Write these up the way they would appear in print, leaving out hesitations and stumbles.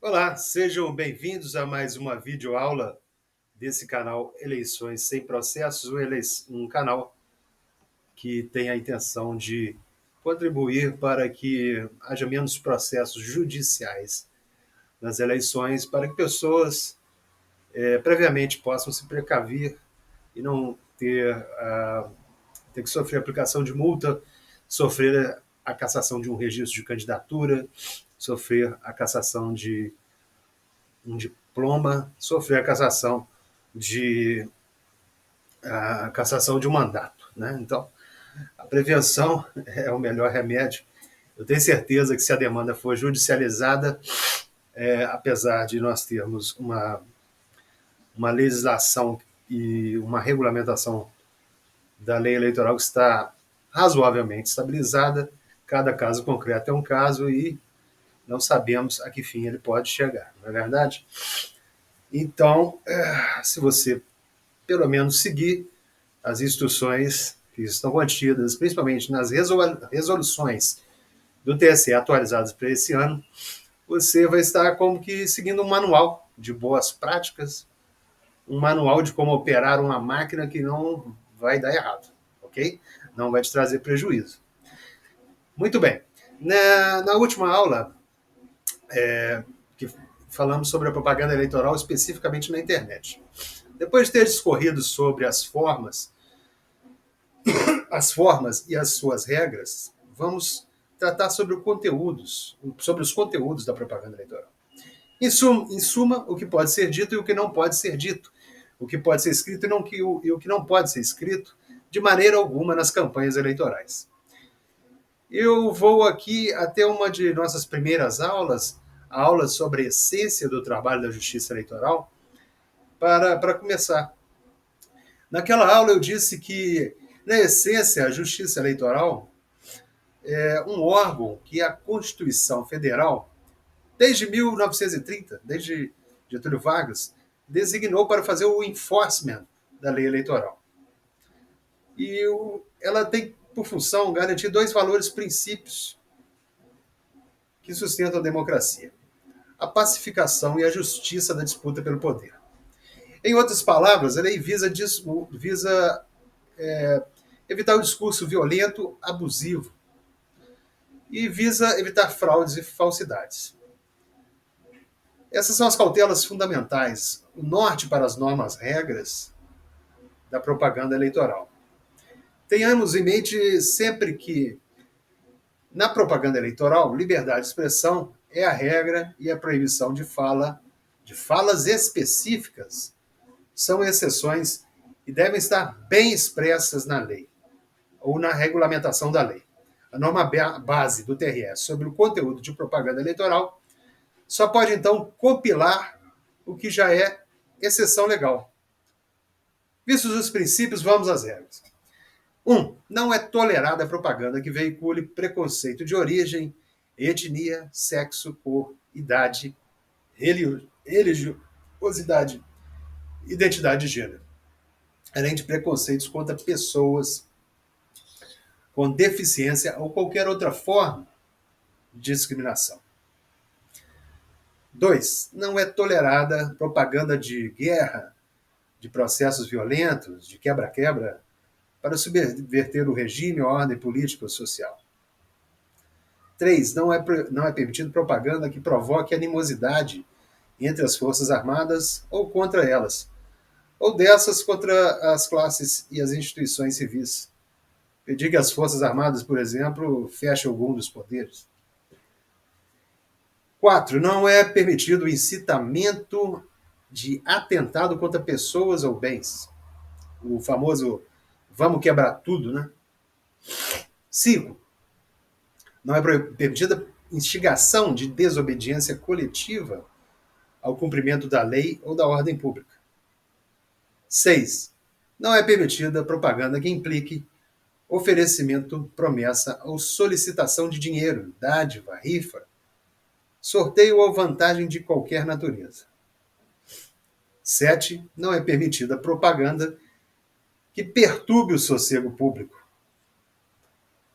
Olá, sejam bem-vindos a mais uma videoaula desse canal Eleições Sem Processos, um canal que tem a intenção de contribuir para que haja menos processos judiciais nas eleições, para que pessoas previamente possam se precaver e não ter que sofrer aplicação de multa, sofrer a cassação de um registro de candidatura, sofrer a cassação de um diploma, sofrer de a cassação de um mandato, né? Então, a prevenção é o melhor remédio. Eu tenho certeza que se a demanda for judicializada, apesar de nós termos uma legislação e uma regulamentação da lei eleitoral que está razoavelmente estabilizada, cada caso concreto é um caso e não sabemos a que fim ele pode chegar, não é verdade? Então, se você pelo menos seguir as instruções que estão contidas, principalmente nas resoluções do TSE atualizadas para esse ano, você vai estar como que seguindo um manual de boas práticas, um manual de como operar uma máquina que não vai dar errado, ok? Não vai te trazer prejuízo. Muito bem. Na última aula, que falamos sobre a propaganda eleitoral especificamente na internet. Depois de ter discorrido sobre as formas e as suas regras, vamos tratar sobre sobre os conteúdos da propaganda eleitoral. Em suma, o que pode ser dito e o que não pode ser dito, o que pode ser escrito e o que não pode ser escrito, de maneira alguma nas campanhas eleitorais. Eu vou aqui até uma de nossas primeiras aulas, a aula sobre a essência do trabalho da justiça eleitoral, para começar. Naquela aula eu disse que, na essência, a justiça eleitoral é um órgão que a Constituição Federal, desde 1930, desde Getúlio Vargas, designou para fazer o enforcement da lei eleitoral. E ela tem por função garantir dois valores princípios que sustentam a democracia: a pacificação e a justiça da disputa pelo poder. Em outras palavras, a lei visa evitar o discurso violento, abusivo, e visa evitar fraudes e falsidades. Essas são as cautelas fundamentais, o norte para as normas, regras da propaganda eleitoral. Tenhamos em mente sempre que, na propaganda eleitoral, liberdade de expressão é a regra e a proibição de falas específicas, são exceções e devem estar bem expressas na lei ou na regulamentação da lei. A norma base do TRE sobre o conteúdo de propaganda eleitoral só pode, então, compilar o que já é exceção legal. Vistos os princípios, vamos às regras. 1. Não é tolerada a propaganda que veicule preconceito de origem, etnia, sexo, cor, idade, religiosidade, identidade de gênero, além de preconceitos contra pessoas com deficiência ou qualquer outra forma de discriminação. 2. Não é tolerada propaganda de guerra, de processos violentos, de quebra-quebra, para subverter o regime, a ordem política ou social. 3. Não é permitido propaganda que provoque animosidade entre as Forças Armadas ou contra elas, ou dessas contra as classes e as instituições civis. Pedir que as Forças Armadas, por exemplo, fechem algum dos poderes. 4. Não é permitido o incitamento de atentado contra pessoas ou bens. O famoso vamos quebrar tudo, né? 5. Não é permitida instigação de desobediência coletiva ao cumprimento da lei ou da ordem pública. 6. Não é permitida propaganda que implique oferecimento, promessa ou solicitação de dinheiro, dádiva, rifa, sorteio ou vantagem de qualquer natureza. 7. Não é permitida propaganda que perturbe o sossego público,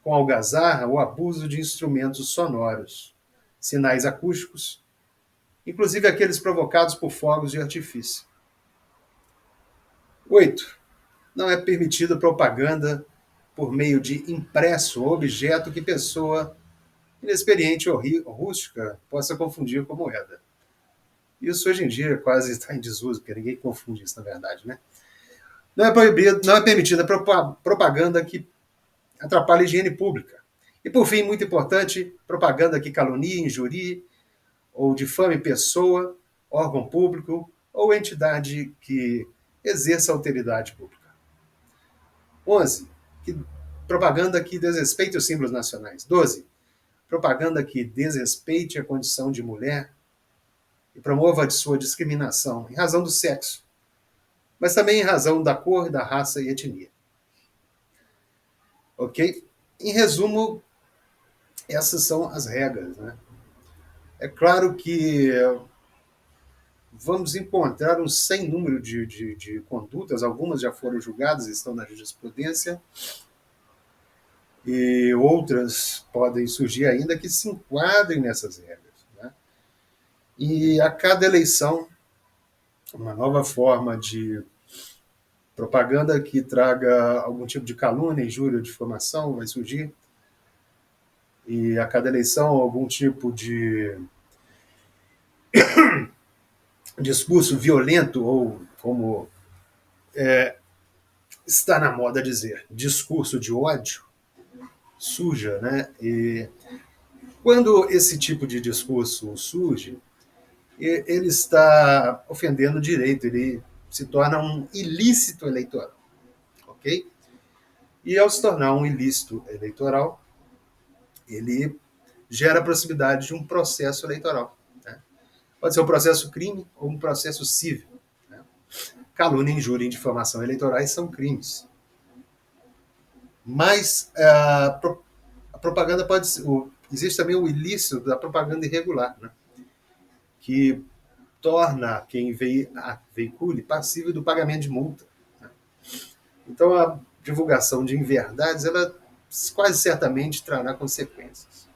com algazarra ou abuso de instrumentos sonoros, sinais acústicos inclusive aqueles provocados por fogos de artifício. 8. Não é permitida propaganda por meio de impresso ou objeto que pessoa inexperiente ou rústica possa confundir com moeda. Isso hoje em dia quase está em desuso, porque ninguém confunde isso, na verdade, né? Não é permitida propaganda que atrapalha a higiene pública. E, por fim, muito importante, propaganda que calunie, injurie ou difame pessoa, órgão público ou entidade que exerça autoridade pública. 11. Propaganda que desrespeite os símbolos nacionais. 12. Propaganda que desrespeite a condição de mulher e promova a sua discriminação em razão do sexo, mas também em razão da cor, da raça e etnia. Ok? Em resumo, essas são as regras, né? É claro que vamos encontrar um sem número de condutas, algumas já foram julgadas, estão na jurisprudência, e outras podem surgir ainda que se enquadrem nessas regras. Né? E a cada eleição, uma nova forma de propaganda que traga algum tipo de calúnia, injúria, difamação vai surgir. E a cada eleição, algum tipo de discurso violento, ou como está na moda dizer, discurso de ódio, surja, né? E quando esse tipo de discurso surge, ele está ofendendo o direito, ele se torna um ilícito eleitoral, ok? E ao se tornar um ilícito eleitoral, ele gera a proximidade de um processo eleitoral. Né? Pode ser um processo crime ou um processo civil. Né? Calúnia, injúria e difamação eleitorais são crimes. Mas a propaganda pode ser. Existe também o ilícito da propaganda irregular, né? Que torna quem veicule passível do pagamento de multa. Né? Então, a divulgação de inverdades, ela quase certamente trará consequências.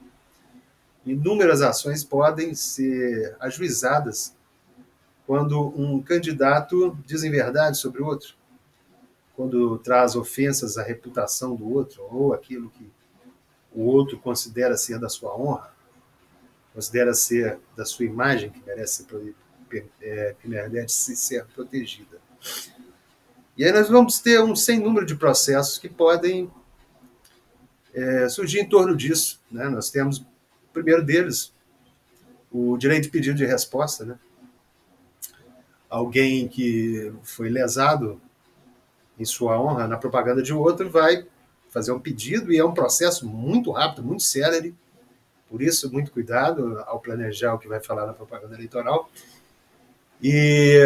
Inúmeras ações podem ser ajuizadas quando um candidato diz inverdade sobre o outro, quando traz ofensas à reputação do outro, ou aquilo que o outro considera ser da sua honra, considera ser da sua imagem, que merece ser protegida. E aí nós vamos ter um sem número de processos que podem surgir em torno disso. Né? Nós temos, o primeiro deles, o direito de pedido de resposta. Né? Alguém que foi lesado em sua honra na propaganda de outro vai fazer um pedido, e é um processo muito rápido, muito célere. Por isso, muito cuidado ao planejar o que vai falar na propaganda eleitoral. E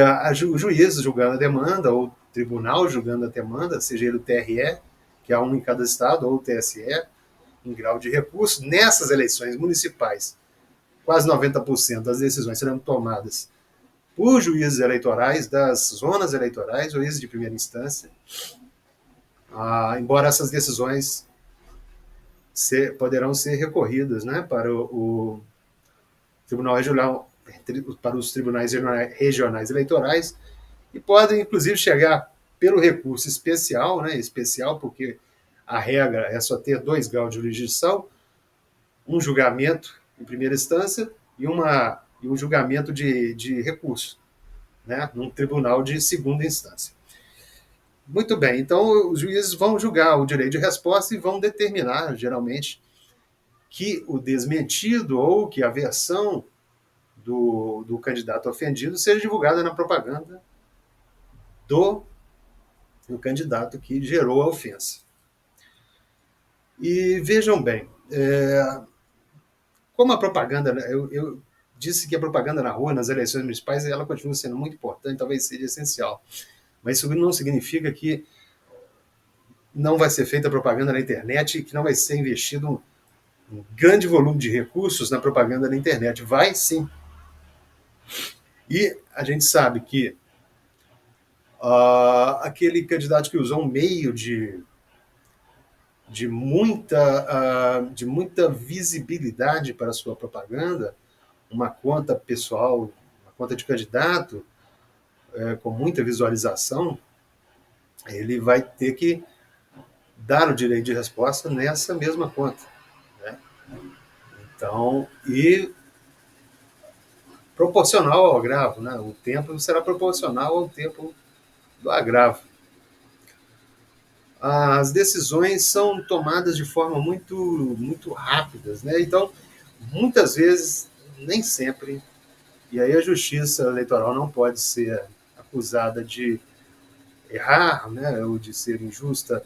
o juiz julgando a demanda, ou o tribunal julgando a demanda, seja ele o TRE, que é um em cada estado, ou o TSE, em grau de recurso. Nessas eleições municipais, quase 90% das decisões serão tomadas por juízes eleitorais das zonas eleitorais, juízes de primeira instância, embora essas decisões poderão ser recorridas, né, para o Tribunal Regional, para os tribunais regionais eleitorais, e podem, inclusive, chegar pelo recurso especial, né, especial porque a regra é só ter 2 graus de jurisdição, um julgamento em primeira instância e um julgamento de recurso, né, num tribunal de segunda instância. Muito bem, então os juízes vão julgar o direito de resposta e vão determinar, geralmente, que o desmentido ou que a versão do candidato ofendido seja divulgada na propaganda do candidato que gerou a ofensa. E vejam bem, como a propaganda, eu disse que a propaganda na rua, nas eleições municipais, ela continua sendo muito importante, talvez seja essencial. Mas isso não significa que não vai ser feita propaganda na internet e que não vai ser investido um grande volume de recursos na propaganda na internet. Vai sim. E a gente sabe que aquele candidato que usou um meio de muita visibilidade para a sua propaganda uma conta pessoal, uma conta de candidato, com muita visualização, ele vai ter que dar o direito de resposta nessa mesma conta, né? Então, e proporcional ao agravo, né? O tempo será proporcional ao tempo do agravo. As decisões são tomadas de forma muito rápidas, né? Então, muitas vezes, nem sempre, e aí a justiça eleitoral não pode ser acusada de errar, né, ou de ser injusta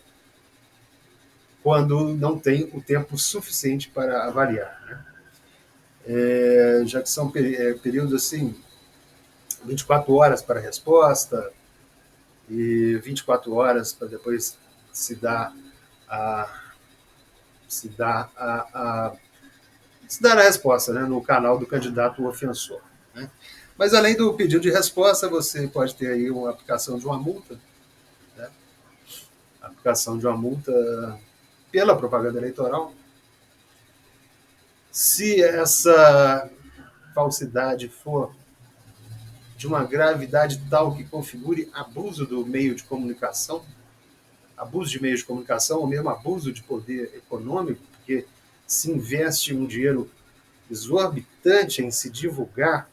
quando não tem o tempo suficiente para avaliar, né? Já que são períodos assim, 24 horas para a resposta e 24 horas para depois se dar a se dar se dar a resposta, né, no canal do candidato ofensor, né? Mas além do pedido de resposta, você pode ter aí uma aplicação de uma multa, né? A aplicação de uma multa pela propaganda eleitoral. Se essa falsidade for de uma gravidade tal que configure abuso do meio de comunicação, abuso de meios de comunicação, ou mesmo abuso de poder econômico, porque se investe um dinheiro exorbitante em se divulgar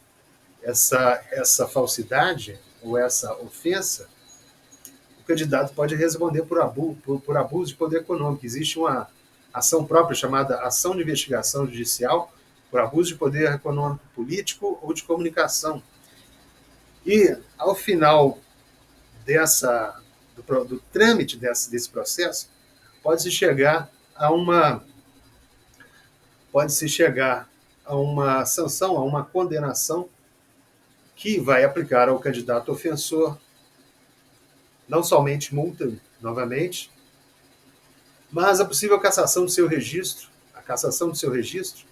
essa falsidade ou essa ofensa, o candidato pode responder por abuso de poder econômico. Existe uma ação própria chamada Ação de Investigação Judicial por abuso de poder econômico, político ou de comunicação. E, ao final do trâmite desse processo, pode-se chegar a uma sanção, a uma condenação que vai aplicar ao candidato ofensor não somente multa, novamente, mas a possível cassação do seu registro, a cassação do seu registro,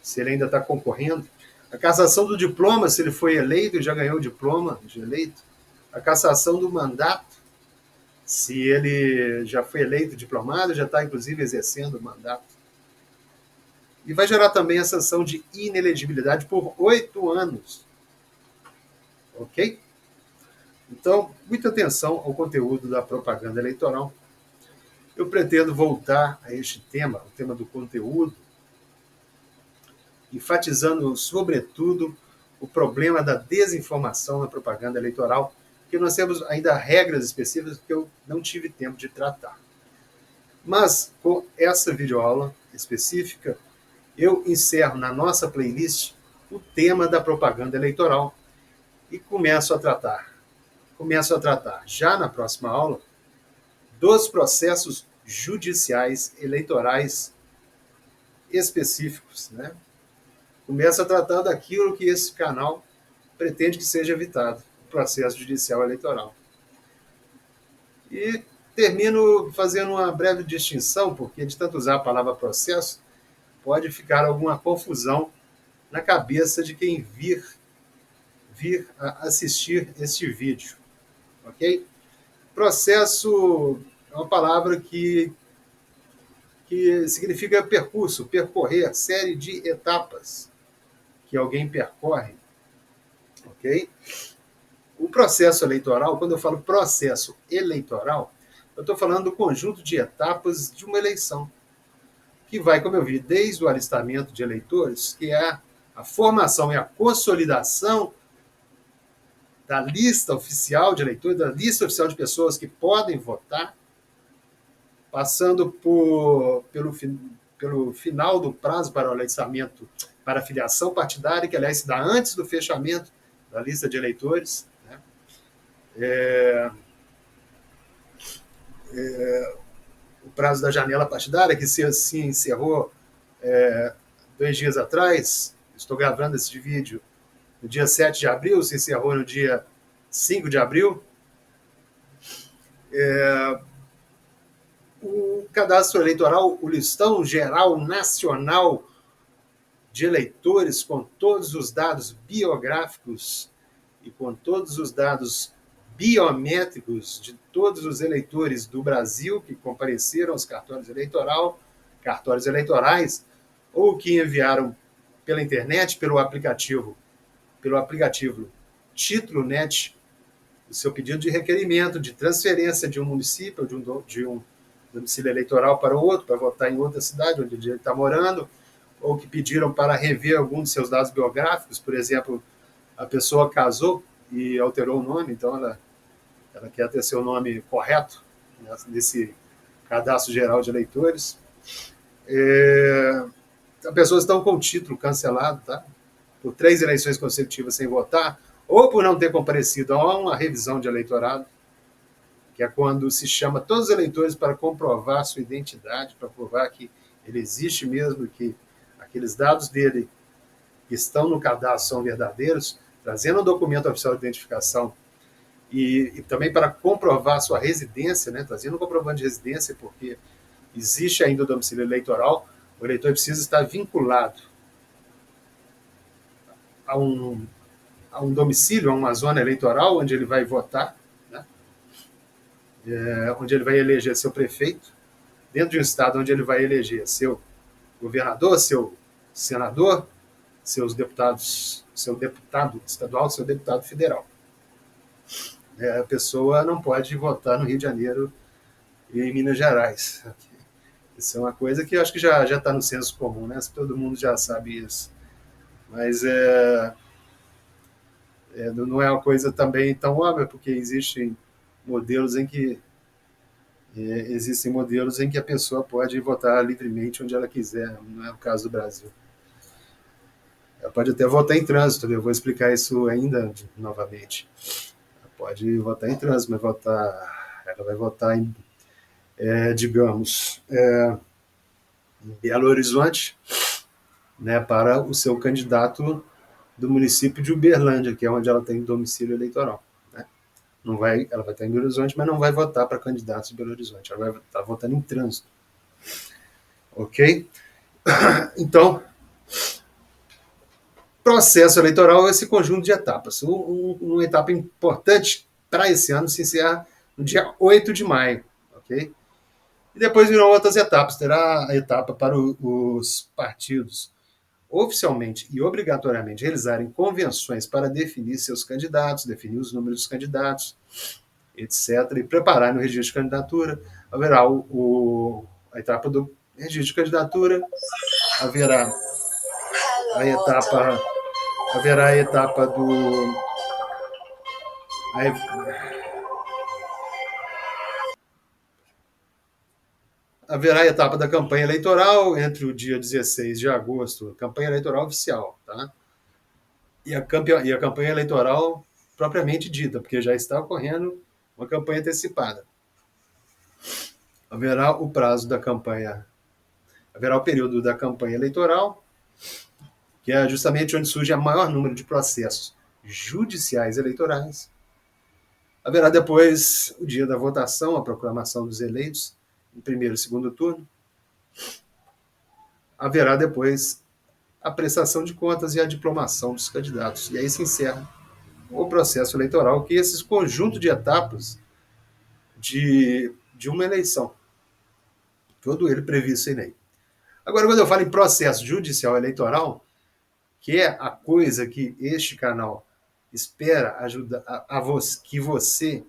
se ele ainda está concorrendo, a cassação do diploma, se ele foi eleito e já ganhou o diploma de eleito, a cassação do mandato, se ele já foi eleito diplomado, já está inclusive exercendo o mandato. E vai gerar também a sanção de inelegibilidade por 8 anos. Ok? Então, muita atenção ao conteúdo da propaganda eleitoral. Eu pretendo voltar a este tema, o tema do conteúdo, enfatizando, sobretudo, o problema da desinformação na propaganda eleitoral, que nós temos ainda regras específicas que eu não tive tempo de tratar. Mas, com essa videoaula específica, eu encerro na nossa playlist o tema da propaganda eleitoral e começo a tratar já na próxima aula dos processos judiciais eleitorais específicos, né? Começo a tratar daquilo que esse canal pretende que seja evitado, o processo judicial eleitoral. E termino fazendo uma breve distinção, porque de tanto usar a palavra processo, pode ficar alguma confusão na cabeça de quem vir a assistir este vídeo. Ok? Processo é uma palavra que significa percurso, percorrer, série de etapas que alguém percorre. Ok? O processo eleitoral, quando eu falo processo eleitoral, eu estou falando do conjunto de etapas de uma eleição, que vai, como eu vi, desde o alistamento de eleitores, que é a formação e a consolidação da lista oficial de eleitores, da lista oficial de pessoas que podem votar, passando pelo final do prazo para o alistamento para a filiação partidária, que, aliás, se dá antes do fechamento da lista de eleitores, né? O prazo da janela partidária, que se encerrou 2 dias atrás. Estou gravando esse vídeo no dia 7 de abril, se encerrou no dia 5 de abril. O cadastro eleitoral, o listão geral nacional de eleitores, com todos os dados biográficos e com todos os dados biométricos de todos os eleitores do Brasil que compareceram aos cartórios eleitorais ou que enviaram pela internet, pelo aplicativo Título Net, o seu pedido de requerimento de transferência de um município, de um domicílio eleitoral para outro, para votar em outra cidade onde ele está morando, ou que pediram para rever algum dos seus dados biográficos, por exemplo, a pessoa casou e alterou o nome, então ela quer ter seu nome correto, né, nesse cadastro geral de eleitores. As pessoas estão com o título cancelado, tá? Por 3 eleições consecutivas sem votar, ou por não ter comparecido a uma revisão de eleitorado, que é quando se chama todos os eleitores para comprovar sua identidade, para provar que ele existe mesmo, que aqueles dados dele que estão no cadastro são verdadeiros, trazendo um documento oficial de identificação e também para comprovar sua residência, né, trazendo um comprovante de residência, porque existe ainda o domicílio eleitoral, o eleitor precisa estar vinculado a um domicílio, a uma zona eleitoral onde ele vai votar, né, onde ele vai eleger seu prefeito, dentro de um estado onde ele vai eleger seu governador, seu senador, seus deputados, seu deputado estadual, seu deputado federal. A pessoa não pode votar no Rio de Janeiro e em Minas Gerais. Isso é uma coisa que eu acho que já está no senso comum, né? Todo mundo já sabe isso. Mas não é uma coisa também tão óbvia, porque existem modelos em que a pessoa pode votar livremente onde ela quiser, não é o caso do Brasil. Ela pode até votar em trânsito, eu vou explicar isso ainda novamente. Ela pode votar em trânsito, mas ela vai votar em, digamos, em Belo Horizonte, né, para o seu candidato do município de Uberlândia, que é onde ela tem domicílio eleitoral. Né? Ela vai estar em Belo Horizonte, mas não vai votar para candidatos de Belo Horizonte. Ela vai estar votando em trânsito. Ok? Então, processo eleitoral é esse conjunto de etapas. Uma etapa importante para esse ano se encerra no dia 8 de maio. Ok? E depois virão outras etapas. Terá a etapa para os partidos oficialmente e obrigatoriamente realizarem convenções para definir seus candidatos, definir os números dos candidatos, etc., e prepararem o registro de candidatura. Haverá a etapa do registro de candidatura, haverá a etapa do haverá a etapa da campanha eleitoral entre o dia 16 de agosto, campanha eleitoral oficial, tá? E a campanha eleitoral propriamente dita, porque já está ocorrendo uma campanha antecipada. Haverá o prazo da campanha, haverá o período da campanha eleitoral, que é justamente onde surge o maior número de processos judiciais eleitorais. Haverá depois o dia da votação, a proclamação dos eleitos, em primeiro e segundo turno. Haverá depois a prestação de contas e a diplomação dos candidatos. E aí se encerra o processo eleitoral, que é esse conjunto de etapas de uma eleição. Todo ele previsto em lei. Agora, quando eu falo em processo judicial eleitoral, que é a coisa que este canal espera ajudar que você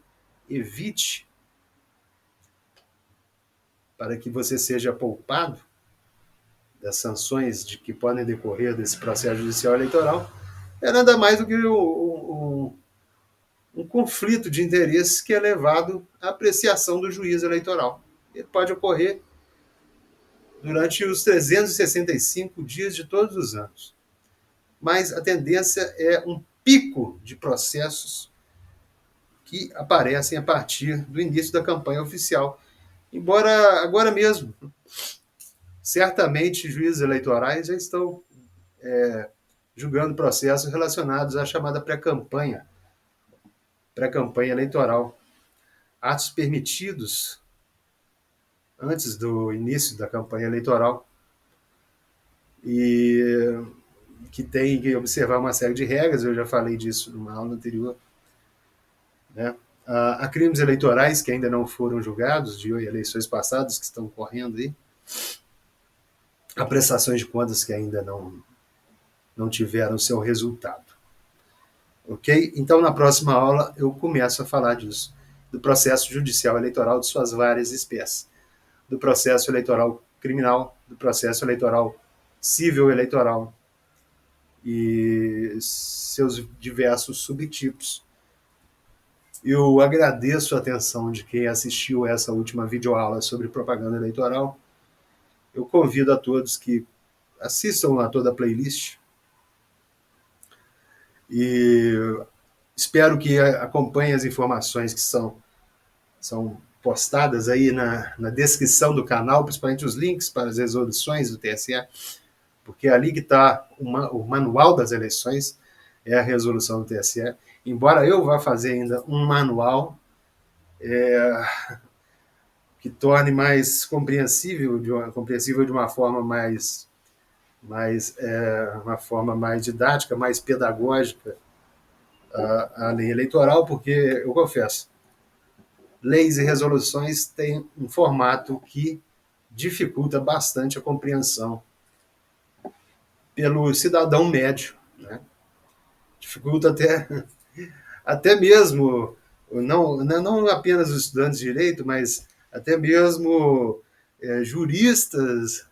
evite, para que você seja poupado das sanções que podem decorrer desse processo judicial eleitoral, é nada mais do que um conflito de interesses que é levado à apreciação do juiz eleitoral. Ele pode ocorrer durante os 365 dias de todos os anos. Mas a tendência é um pico de processos que aparecem a partir do início da campanha oficial. Embora agora mesmo, certamente, juízes eleitorais já estão julgando processos relacionados à chamada pré-campanha eleitoral. Atos permitidos antes do início da campanha eleitoral e que tem que observar uma série de regras, eu já falei disso numa aula anterior. Né? Há crimes eleitorais que ainda não foram julgados, de eleições passadas que estão correndo aí. Há prestações de contas que ainda não não tiveram seu resultado. Ok? Então, na próxima aula, eu começo a falar disso, do processo judicial eleitoral de suas várias espécies, do processo eleitoral criminal, do processo eleitoral civil eleitoral e seus diversos subtipos. Eu agradeço a atenção de quem assistiu essa última videoaula sobre propaganda eleitoral. Eu convido a todos que assistam a toda a playlist e espero que acompanhem as informações que são postadas aí na descrição do canal, principalmente os links para as resoluções do TSE, porque é ali que está o manual das eleições, é a resolução do TSE. Embora eu vá fazer ainda um manual que torne mais compreensível de uma forma uma forma mais didática, mais pedagógica a lei eleitoral, porque eu confesso, leis e resoluções têm um formato que dificulta bastante a compreensão pelo cidadão médio, né? Dificulta até mesmo, não apenas os estudantes de direito, mas até mesmo juristas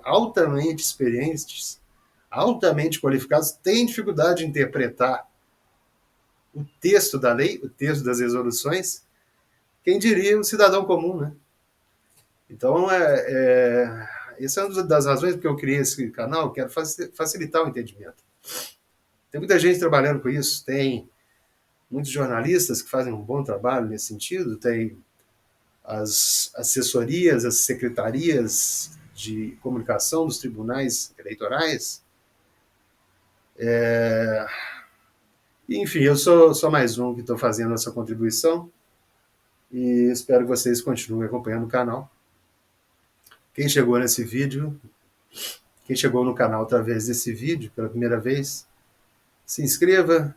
altamente experientes, altamente qualificados, têm dificuldade de interpretar o texto da lei, o texto das resoluções, quem diria o cidadão comum, né? Então, essa é uma das razões porque eu criei esse canal, quero facilitar o entendimento. Tem muita gente trabalhando com isso, tem muitos jornalistas que fazem um bom trabalho nesse sentido, tem as assessorias, as secretarias de comunicação dos tribunais eleitorais. Enfim, eu sou mais um que estou fazendo essa contribuição e espero que vocês continuem acompanhando o canal. Quem chegou nesse vídeo, quem chegou no canal através desse vídeo pela primeira vez, se inscreva,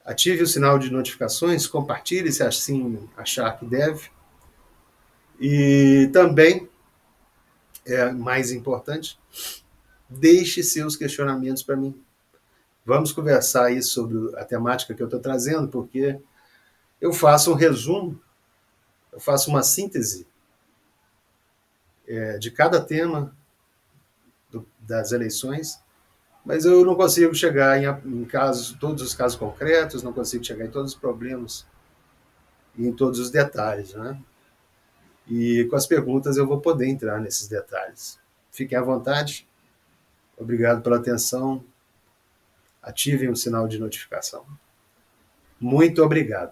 ative o sinal de notificações, compartilhe se assim achar que deve. E também, mais importante, deixe seus questionamentos para mim. Vamos conversar aí sobre a temática que eu estou trazendo, porque eu faço um resumo, eu faço uma síntese de cada tema das eleições, mas eu não consigo chegar em todos os casos concretos, não consigo chegar em todos os problemas e em todos os detalhes, né? E com as perguntas eu vou poder entrar nesses detalhes. Fiquem à vontade. Obrigado pela atenção. Ativem o sinal de notificação. Muito obrigado.